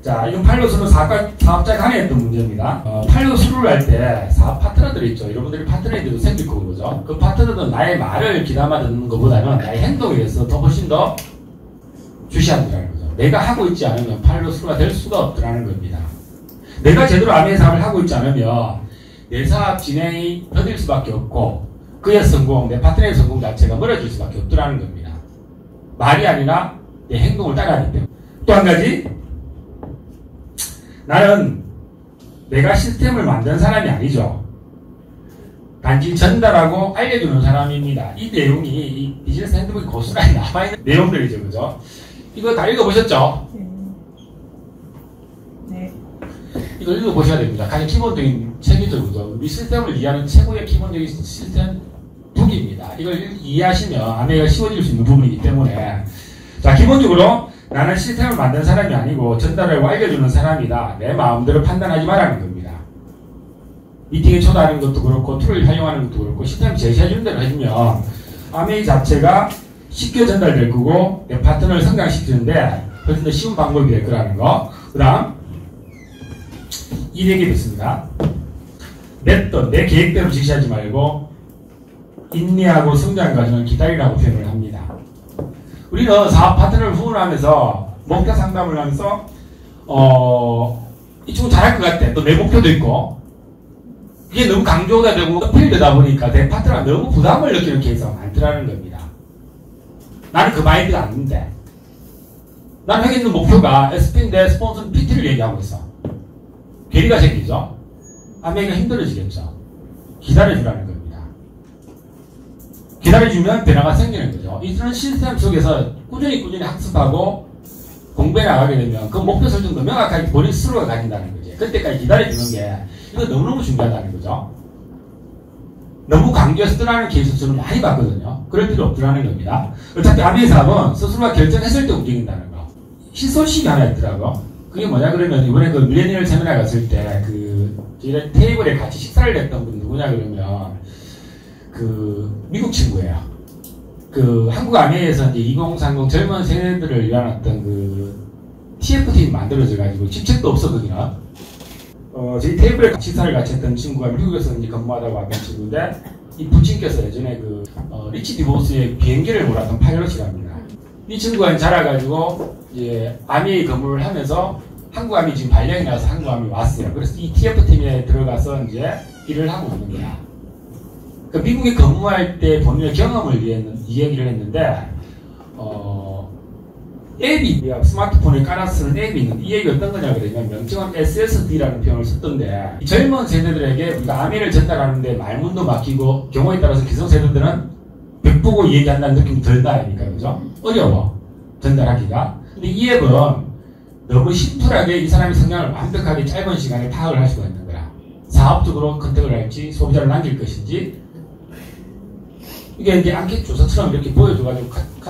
[SPEAKER 2] 자, 이건 팔로 스루는 사업자 간에 했던 문제입니다. 팔로 스루를 할 때 사업 파트너들이 있죠. 여러분들이 파트너들도 생길 거고, 그죠? 그 파트너들은 나의 말을 귀담아 듣는 것보다는 나의 행동에 대해서 훨씬 더 주시한다는 거죠. 내가 하고 있지 않으면 팔로 스루가 될 수가 없더라는 겁니다. 내가 제대로 아메이 사업을 하고 있지 않으면 내 사업 진행이 더딜 수밖에 없고 그의 성공, 내 파트너의 성공 자체가 멀어질 수밖에 없더라는 겁니다. 말이 아니라 내 행동을 따라하기 때문에. 또 한 가지, 나는 내가 시스템을 만든 사람이 아니죠. 단지 전달하고 알려주는 사람입니다. 이 내용이 이 비즈니스 핸드북 고스란히 남아있는 내용들이죠. 그죠? 이거 다 읽어보셨죠?
[SPEAKER 3] 네.
[SPEAKER 2] 이거 읽어보셔야 됩니다. 가장 기본적인 책이죠. 그죠? 우리 시스템을 이해하는 최고의 기본적인 시스템 북입니다. 이걸 이해하시면 아메이가 쉬워질 수 있는 부분이기 때문에. 자, 기본적으로 나는 시스템을 만든 사람이 아니고 전달하고 알려주는 사람이다. 내 마음대로 판단하지 말라는 겁니다. 미팅에 초대하는 것도 그렇고 툴을 활용하는 것도 그렇고 시스템을 제시해주는 대로 해주면 아메이 자체가 쉽게 전달될 거고 내 파트너를 성장시키는데 훨씬 더 쉬운 방법이 될 거라는 거. 그 다음 이 얘기 듣습니다. 내 계획대로 지시하지 말고 인내하고 성장 과정을 기다리라고 표현을 합니다. 우리는 사업 파트너를 후원하면서 목표 상담을 하면서 이 친구 잘할 것 같아. 또 내 목표도 있고 이게 너무 강조가 되고 어필되다 보니까 내 파트너가 너무 부담을 느끼는 케이스가 많더라는 겁니다. 나는 그 마인드가 아닌데 나는 여기 있는 목표가 SP인데 스폰서는 PT를 얘기하고 있어. 괴리가 생기죠. 아메이가 힘들어지겠죠. 기다려주라는 겁니다. 기다려주면 변화가 생기는 거죠. 이런 시스템 속에서 꾸준히 학습하고 공부해 나가게 되면 그 목표 설정도 명확하게 본인 스스로가 가진다는 거지. 그때까지 기다려주는 게 이거 너무너무 중요하다는 거죠. 너무 강조해서 떠나는 케이스 저는 많이 봤거든요. 그럴 필요 없더라는 겁니다. 어차피 아메이 사업은 스스로가 결정했을 때 움직인다는 거. 희소식이 하나 있더라고. 그게 뭐냐 그러면 이번에 그 밀레니얼 세미나 갔을 때 저희 테이블에 같이 식사를 했던 분이 누구냐 그러면 미국 친구예요. 한국 아메이에서 이제 2030 젊은 세대들을 위한 어떤 TF팀이 만들어져가지고 집책도 없어, 거기는. 저희 테이블에 식사를 같이 했던 친구가 미국에서 이제 근무하다가 왔던 친구인데, 이 부친께서 예전에 리치 디보스의 비행기를 몰았던 파일럿이랍니다. 이 친구가 자라가지고, 이제 아메이 근무를 하면서 한국 아메이 지금 발령이 나서 한국 아메이 왔어요. 그래서 이 TF팀에 들어가서 이제 일을 하고 있는 거야. 그 미국에 근무할 때 본인의 경험을 이야기를 했는데, 앱이, 스마트폰에 깔아 쓰는 앱이 있는데, 이 앱이 어떤 거냐 그러면 명칭은 SSD라는 표현을 썼던데, 젊은 세대들에게 우리가 아메를 전달하는데 말문도 막히고, 경우에 따라서 기성세대들은 벽 보고 얘기한다는 느낌이 덜다 아닙니까? 그죠? 어려워. 전달하기가. 근데 이 앱은 너무 심플하게 이 사람의 성향을 완벽하게 짧은 시간에 파악을 할 수가 있는 거야. 사업적으로 컨택을 할지, 소비자를 남길 것인지, 이게 이제 앙켓 조사처럼 이렇게 보여줘가지고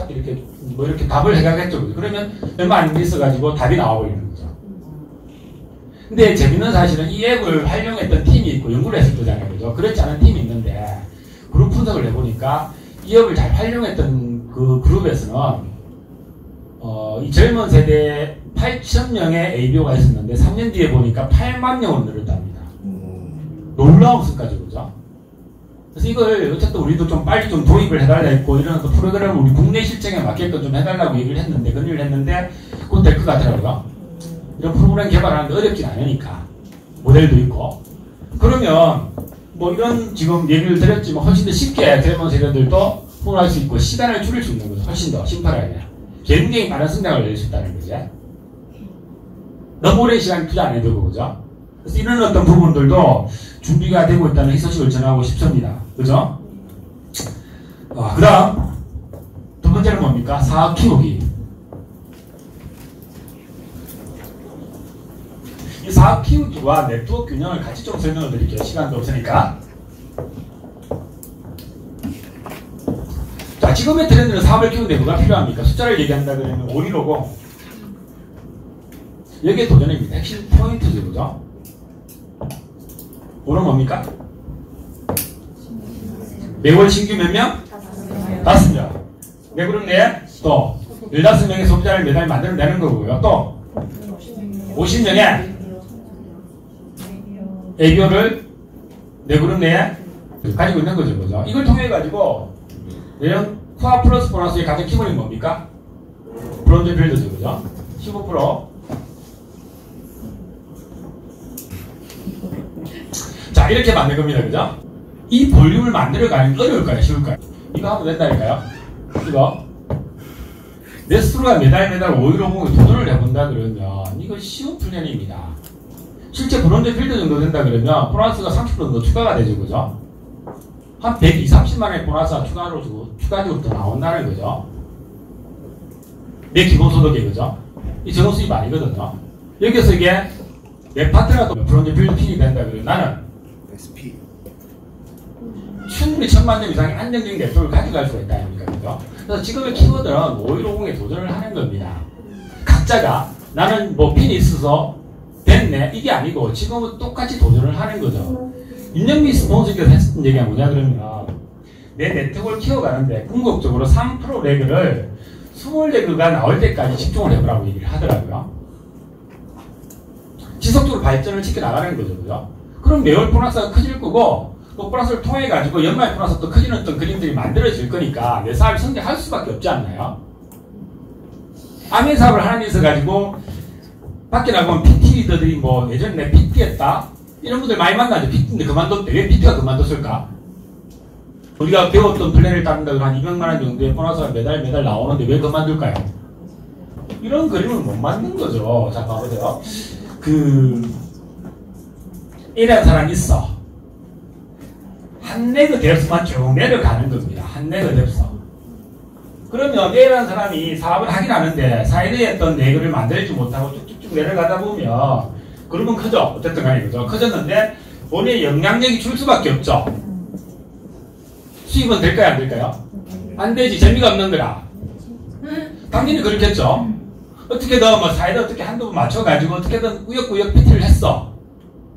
[SPEAKER 2] 이렇게 뭐 이렇게 답을 해가겠죠. 그러면 얼마 안 있어가지고 답이 나와버리는 거죠. 근데 재밌는 사실은 이 앱을 활용했던 팀이 있고 연구를 했을 거잖아요. 그죠? 그렇지 않은 팀이 있는데 그룹 분석을 해보니까 이 앱을 잘 활용했던 그 그룹에서는 이 젊은 세대 8,000명의 ABO가 있었는데 3년 뒤에 보니까 8만 명으로 늘었답니다. 놀라운 수까지 그죠? 그래서 이걸 어쨌든 우리도 좀 빨리 좀 도입을 해달라 했고 이런 또 프로그램을 우리 국내 실정에 맞게끔 좀 해달라고 얘기를 했는데 건의를 했는데 그건 될 것 같더라고요. 이런 프로그램 개발하는데 어렵진 않으니까 모델도 있고 그러면 뭐 이런 지금 얘기를 드렸지만 훨씬 더 쉽게 젊은 세대들도 풀어할 수 있고 시간을 줄일 수 있는 거죠. 훨씬 더 심플하게 굉장히 많은 성장을 낼 수 있다는 거죠. 너무 오랜 시간 투자 안 해도 되고 그죠? 그래서 이런 어떤 부분들도 준비가 되고 있다는 이 소식을 전하고 싶습니다. 그죠? 그 다음 두 번째는 뭡니까? 사업 키우기. 이 사업 키우기와 네트워크 균형을 같이 좀 설명을 드릴게요. 시간도 없으니까. 자, 지금의 트렌드는 사업을 키우는데 뭐가 필요합니까? 숫자를 얘기한다 그러면 515고 여기에 도전입니다. 핵심 포인트죠. 그죠? 오는 뭡니까? 매월 신규 몇 명? 5명. 네 그룹 내에 또 15명의 소비자를 매달 만들어내는 거고요. 또 50명의 ABO를 네 그룹 내에 가지고 있는 거죠. 그죠? 이걸 통해 가지고 내년 코아 플러스 보너스의 가장 키워드는 뭡니까? 브론즈 빌드죠. 그죠? 15%. 자, 이렇게 만든 겁니다. 그죠? 이 볼륨을 만들어가는 게 어려울까요? 쉬울까요? 이거 하면 된다니까요? 이거. 네스트로가 매달 515에 도전을 해본다 그러면 이거 쉬운 플랜입니다. 실제 브론즈 필드 정도 된다 그러면 보너스가 30% 정도 추가가 되죠. 그죠? 한 120, 30만원의 보너스가 추가적으로 더 나온다는 거죠. 내 기본소득에 그죠? 이 적은 수입 아니거든요. 여기서 이게 내 파트너가 또 브론즈 필드 핀이 된다 그러면 나는
[SPEAKER 1] SP.
[SPEAKER 2] 충분히 1000만 점 이상의 안정적인 네트워크를 가져갈 수가 있다 아닙니까? 그죠? 그래서 지금의 키워드는 5150에 도전을 하는 겁니다. 각자가 나는 뭐 핀이 있어서 됐네 이게 아니고 지금은 똑같이 도전을 하는 거죠. 윤영미 스폰서께서 했던 얘기가 뭐냐 그러면 내 네트워크를 키워가는데 궁극적으로 3% 레그를 20레그가 나올 때까지 집중을 해보라고 얘기를 하더라고요. 지속적으로 발전을 시켜나가는 거죠. 그죠? 그럼 매월 보너스가 커질 거고 그 보너스를 통해 가지고 연말 보너스도 커지는 어떤 그림들이 만들어질 거니까 내 사업이 성장할 수밖에 없지 않나요? 아멘 사업을 하나 있어 가지고 밖에 나가면 PT 리더들이 뭐 예전에 내 PT 했다 이런 분들 많이 만나죠. PT인데 그만뒀대. 왜 PT가 그만뒀을까? 우리가 배웠던 플랜을 따른다고 한 200만원 정도의 보너스가 매달 나오는데 왜 그만둘까요? 이런 그림을 못 만든 거죠. 자 봐보세요. A라는 사람이 있어. 한 레그 뎁스만 쭉 내려가는 겁니다. 한 레그 뎁스. 그러면 A라는 사람이 사업을 하긴 하는데 사이드에 했던 레그를 만들지 못하고 쭉쭉쭉 내려가다 보면 그룹은 커져. 어쨌든 간에 그죠. 커졌는데 본인의 영향력이 줄 수밖에 없죠. 수입은 될까요? 안 될까요? 안 되지. 재미가 없는 거라. 당연히 그렇겠죠. 어떻게든 뭐 사이드 어떻게 한두 번 맞춰가지고 어떻게든 꾸역꾸역 PT를 했어.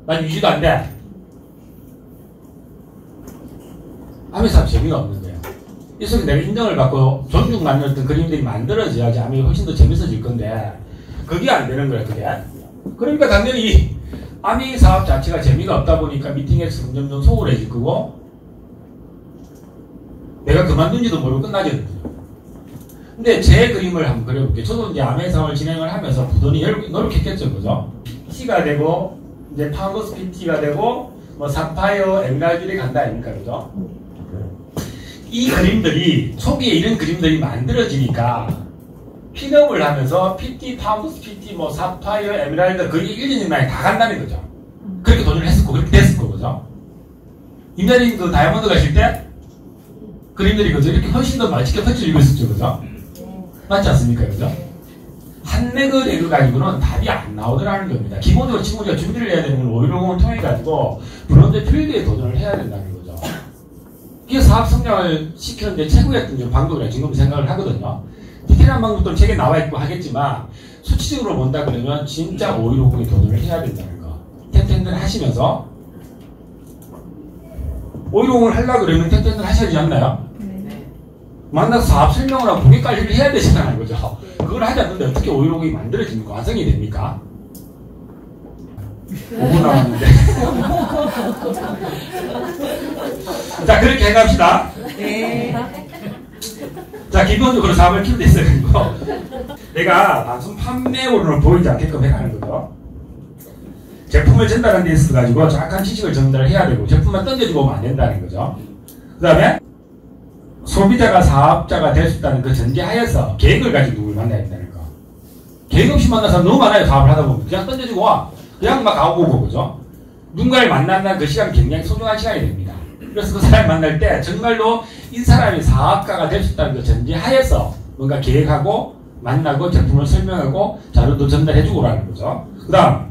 [SPEAKER 2] 난 유지도 안 돼. 아메 사업 재미가 없는 거예요. 이 속에 내가 인정을 받고 존중받는 어떤 그림들이 만들어져야지 아메이 훨씬 더 재밌어질 건데 그게 안 되는 거야. 그게. 그러니까 당연히 아메이 사업 자체가 재미가 없다 보니까 미팅에서 점점 소홀해질 거고 내가 그만둔지도 모르고 끝나지. 근데 제 그림을 한번 그려볼게요. 저도 이제 아메이 사업을 진행을 하면서 부단히 노력했겠죠. 그죠? T가 되고 이제 파운더스 PT가 되고 뭐 사파이어 에메랄드리 간다 아닙니까? 그죠? 이 그림들이 초기에 이런 그림들이 만들어지니까 핀업을 하면서 PT, 파운드스 PT, 뭐 사파이어, 에메랄드 거의 1, 2년 만에 다 간다는 거죠. 그렇게 도전을 했었고 그렇게 됐을 거죠. 임자린 그 다이아몬드 가실 때 그림들이 그죠? 이렇게 훨씬 더 맛있게 펼쳐지고 있었죠, 그죠? 맞지 않습니까, 그죠? 한 레그 가지고는 답이 안 나오더라는 겁니다. 기본적으로 친구가 준비를 해야 되는 건 510을 통해 가지고 브론즈 필드에 도전을 해야 된다는 거죠. 이게 사업 성장을 시키는데 최고였던 방법이라 지금 생각을 하거든요. 디테일한 방법도 책에 나와 있고 하겠지만 수치적으로 본다 그러면 진짜 5150에 도전을 해야 된다는 거. 텐텐들 하시면서 5150을 하려고 그러면 텐텐들 하셔야 되지 않나요? 만나서 사업 설명을 하고 공개 관리를 해야 되잖아요, 그죠? 그걸 하지 않는데 어떻게 5150이 만들어집니까? 완성이 됩니까? 5분 남았는데. 자, 그렇게 해갑시다.
[SPEAKER 3] 네.
[SPEAKER 2] 자, 기본적으로 사업을 키우는 데 있어요. 내가 단순 판매원으로 보이지 않게끔 해가는 거죠. 제품을 전달하는 데 있어가지고 정확한 지식을 전달해야 되고, 제품만 던져주고 오면 안 된다는 거죠. 그 다음에, 소비자가 사업자가 될 수 있다는 그 전제하에서 계획을 가지고 누굴 만나야 된다는 거. 계획 없이 만나서 사람 너무 많아요. 사업을 하다 보면. 그냥 던져주고 와. 그냥 막 가고 오고, 그죠? 누군가를 만난다는 그 시간은 굉장히 소중한 시간이 됩니다. 그래서 그 사람을 만날 때 정말로 이 사람이 사업가가 될 수 있다는 그 전제하에서 뭔가 계획하고 만나고 제품을 설명하고 자료도 전달해주고 라는 거죠. 그 다음,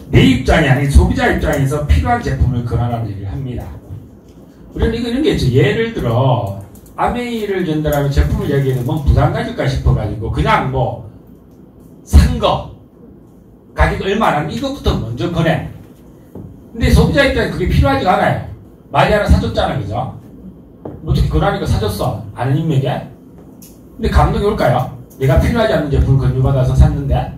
[SPEAKER 2] 내 입장이 아닌 소비자 입장에서 필요한 제품을 권하라는 얘기를 합니다. 우리는 이런 게 있죠. 예를 들어 아메이를 전달하면 제품을 얘기하면 뭐 부담 가질까 싶어가지고 그냥 뭐 산 거 가격 얼마나 이것부터 먼저 권해. 근데 소비자 입장에 그게 필요하지가 않아요. 많이 하나 사줬잖아, 그죠? 어떻게 권하니까 사줬어. 아는 인맥에. 근데 감동이 올까요? 내가 필요하지 않는 제품을 권유받아서 샀는데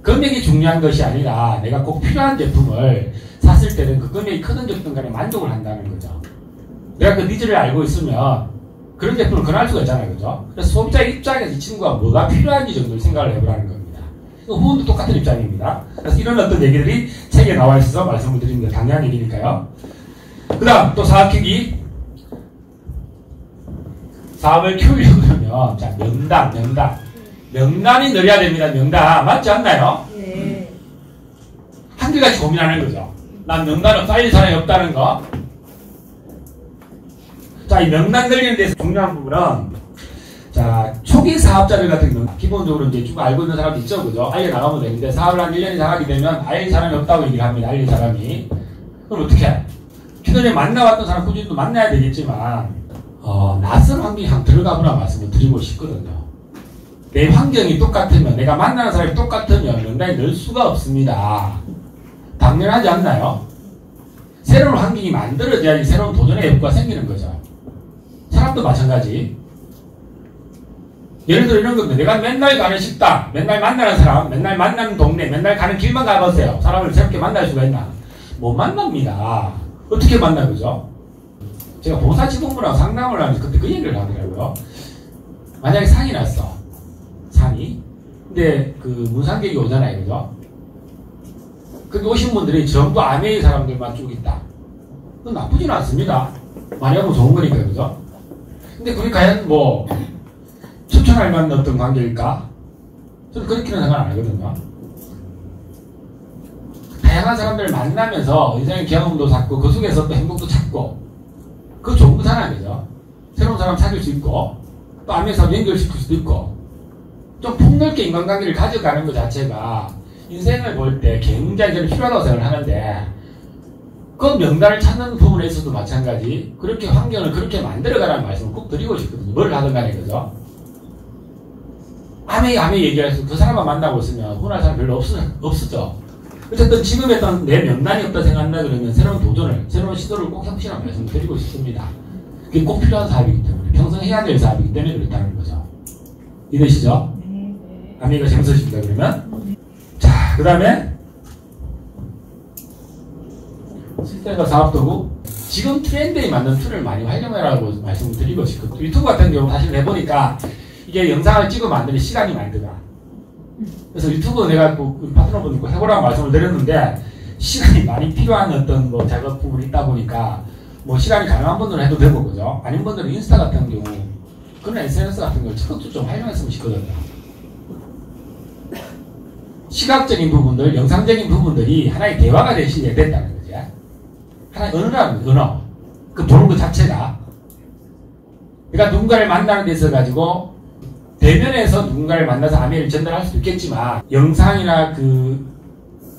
[SPEAKER 2] 금액이 중요한 것이 아니라 내가 꼭 필요한 제품을 샀을 때는 그 금액이 크든 적든 간에 만족을 한다는 거죠. 내가 그 니즈를 알고 있으면 그런 제품을 권할 수가 있잖아요, 그죠? 그래서 소비자 입장에서 이 친구가 뭐가 필요한지 정도를 생각을 해보라는 겁니다. 후원도 똑같은 입장입니다. 그래서 이런 어떤 얘기들이 책에 나와 있어서 말씀을 드립니다. 당연한 얘기니까요. 그 다음 또 사업 키기. 사업을 키우려고 하면 자, 명단이 늘어야 됩니다. 명단 맞지 않나요?
[SPEAKER 3] 네.
[SPEAKER 2] 한결같이 고민하는 거죠. 난 명단은 쌓일 사람이 없다는 거. 자, 이 명단 늘리는 데서 중요한 부분은 자, 초기 사업자들 같은 경우는 기본적으로 이제 쭉 알고 있는 사람도 있죠, 그죠? 알려나가면 되는데 사업을 한 1년이 나가게 되면 알 사람이 없다고 얘기를 합니다. 알릴 사람이. 그럼 어떻게 해? 기존에 만나왔던 사람 꾸준히 또 만나야 되겠지만 낯선 환경에 한번 들어가보라 말씀을 드리고 싶거든요. 내 환경이 똑같으면, 내가 만나는 사람이 똑같으면 명단이 늘 수가 없습니다. 당연하지 않나요? 새로운 환경이 만들어져야지 새로운 도전의 여부가 생기는 거죠. 사람도 마찬가지. 예를 들어 이런 겁니다. 내가 맨날 가는 식당, 맨날 만나는 사람, 맨날 만나는 동네, 맨날 가는 길만 가보세요. 사람을 새롭게 만날 수가 있나? 못 만납니다. 어떻게 만나, 그죠? 제가 봉사지원부랑 상담을 하면서 그때 그 얘기를 하더라고요. 만약에 상이 났어. 상이. 근데 그 문상객이 오잖아요, 그죠? 거기 오신 분들이 전부 아메이 사람들만 쭉 있다. 그건 나쁘진 않습니다. 많이 하면 좋은 거니까, 그죠? 근데 그게 과연 뭐 추천할 만한 어떤 관계일까? 저는 그렇게는 생각 안 하거든요. 다양한 사람들을 만나면서 인생의 경험도 쌓고 그 속에서 또 행복도 찾고 그거 좋은 거잖아요, 그죠? 새로운 사람 사귈 수 있고 또 아메이에서 연결시킬 수도 있고 좀 폭넓게 인간관계를 가져가는 것 자체가 인생을 볼 때 굉장히 저는 필요하다고 생각을 하는데 그 명단을 찾는 부분에 있어서도 마찬가지 그렇게 환경을 그렇게 만들어가라는 말씀을 꼭 드리고 싶거든요. 뭘 하든 간에, 그죠? 아메이 얘기해서 그 사람만 만나고 있으면 혼날 사람 별로 없었죠. 어쨌든 지금 했던 내 명단이 없다 생각한다 그러면 새로운 도전을, 새로운 시도를 꼭 해보시라는 말씀을 드리고 싶습니다. 그게 꼭 필요한 사업이기 때문에, 평생 해야 될 사업이기 때문에 그렇다는 거죠. 이해되시죠?
[SPEAKER 3] 네.
[SPEAKER 2] 아메이가 재밌으십니다, 그러면? 자, 그 다음에 실전과 사업도구. 지금 트렌드에 맞는 툴을 많이 활용해라고 말씀을 드리고 싶거든요. 유튜브 같은 경우 사실 해보니까 이게 영상을 찍으면 안 되는 시간이 많이 들어가. 그래서 유튜브 내가 우리 파트너분들 해보라고 말씀을 드렸는데 시간이 많이 필요한 어떤 뭐 작업 부분이 있다 보니까 뭐 시간이 가능한 분들은 해도 되고 그죠? 아닌 분들은 인스타 같은 경우 그런 SNS 같은 걸 적극적으로 좀 활용했으면 싶거든요. 시각적인 부분들, 영상적인 부분들이 하나의 대화가 될 시대가 됐다는 거지. 하나의 언어라는 거지, 언어. 그 보는 것 자체가. 그러니까 누군가를 만나는 데 있어 가지고 대면에서 누군가를 만나서 아메를 전달할 수도 있겠지만 영상이나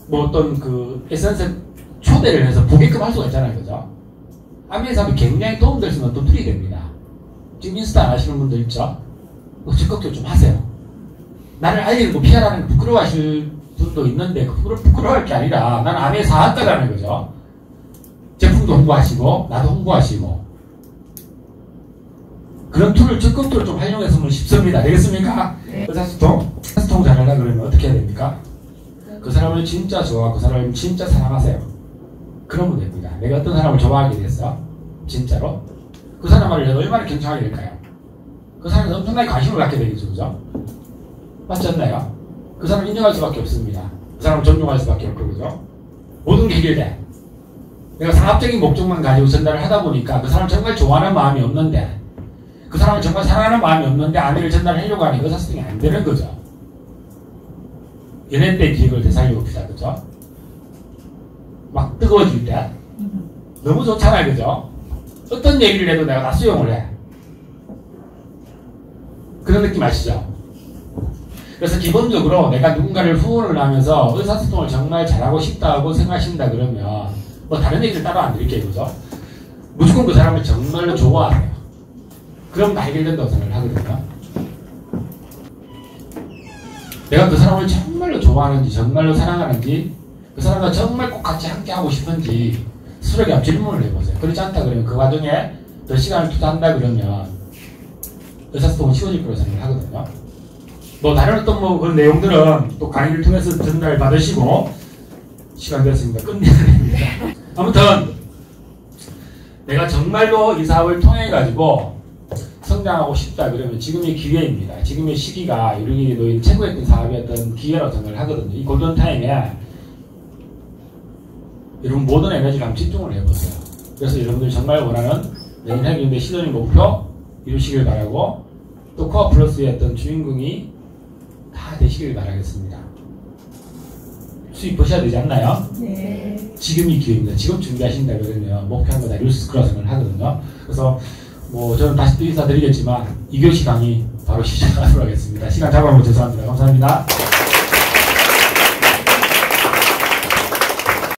[SPEAKER 2] 뭐 어떤 SNS 초대를 해서 보게끔 할 수가 있잖아요, 그죠? 아메 사업이 굉장히 도움될 수 있는 어떤 툴이 됩니다. 지금 인스타 안 하시는 분들 있죠? 적극적으로 좀 하세요. 나를 알리고 PR하는 부끄러워하실 분도 있는데 부끄러워할 게 아니라 나는 아메 사업가라는 거죠. 제품도 홍보하시고 나도 홍보하시고 그런 툴을 적극적으로 좀 활용했으면 싶습니다. 되겠습니까?
[SPEAKER 3] 네.
[SPEAKER 2] 의사소통 잘하려고 그러면 어떻게 해야 됩니까? 그 사람을 진짜 좋아하고 그 사람을 진짜 사랑하세요. 그러면 됩니다. 내가 어떤 사람을 좋아하게 됐어? 진짜로? 그 사람을 내가 얼마나 경청하게 될까요? 그 사람에 엄청나게 관심을 갖게 되겠죠, 그죠? 맞지 않나요? 그 사람을 인정할 수밖에 없습니다. 그 사람을 존중할 수밖에 없고, 그죠? 모든 게 해결돼. 내가 상업적인 목적만 가지고 전달을 하다 보니까 그 사람을 정말 좋아하는 마음이 없는데 그 사람을 정말 사랑하는 마음이 없는데 아내를 전달하려고 하니 의사소통이 안 되는 거죠. 연애 때 기억을 되살려봅시다, 그죠? 막 뜨거워질 때 너무 좋잖아요, 그죠? 어떤 얘기를 해도 내가 다 수용을 해. 그런 느낌 아시죠? 그래서 기본적으로 내가 누군가를 후원을 하면서 의사소통을 정말 잘하고 싶다고 생각하신다 그러면 뭐 다른 얘기를 따로 안 드릴게요, 그죠? 무조건 그 사람을 정말로 좋아하세요. 그럼 다 해결된다고 생각을 하거든요. 내가 그 사람을 정말로 좋아하는지 정말로 사랑하는지 그 사람과 정말 꼭 같이 함께 하고 싶은지 스스로에게 한번 질문을 해보세요. 그렇지 않다 그러면 그 과정에 더 시간을 투자한다 그러면 의사소통은 쉬워질 거라고 생각을 하거든요. 뭐 다른 어떤 뭐 그런 내용들은 또 강의를 통해서 전달 받으시고 시간 되었습니다. 끝내야 됩니다. 아무튼 내가 정말로 이 사업을 통해 가지고 성장하고 싶다 그러면 지금이 기회입니다. 지금의 시기가 우리 노인 최고였던 사업이었던 기회라고 생각을 하거든요. 이 골든타임에 여러분 모든 에너지를 한번 집중을 해보세요. 그래서 여러분들 정말 원하는 내년 해결의 시도의 목표 이루시길 바라고 또 코어 플러스의 어떤 주인공이 다 되시길 바라겠습니다. 수익 보셔야 되지 않나요?
[SPEAKER 3] 네.
[SPEAKER 2] 지금이 기회입니다. 지금 준비하신다 그러면 목표한 거 다 이룰 수 있을 거라고 생각을 하거든요. 그래서 뭐 저는 다시 또 인사드리겠지만 2교시 강의 바로 시작하도록 하겠습니다. 시간 잡아보면 죄송합니다. 감사합니다.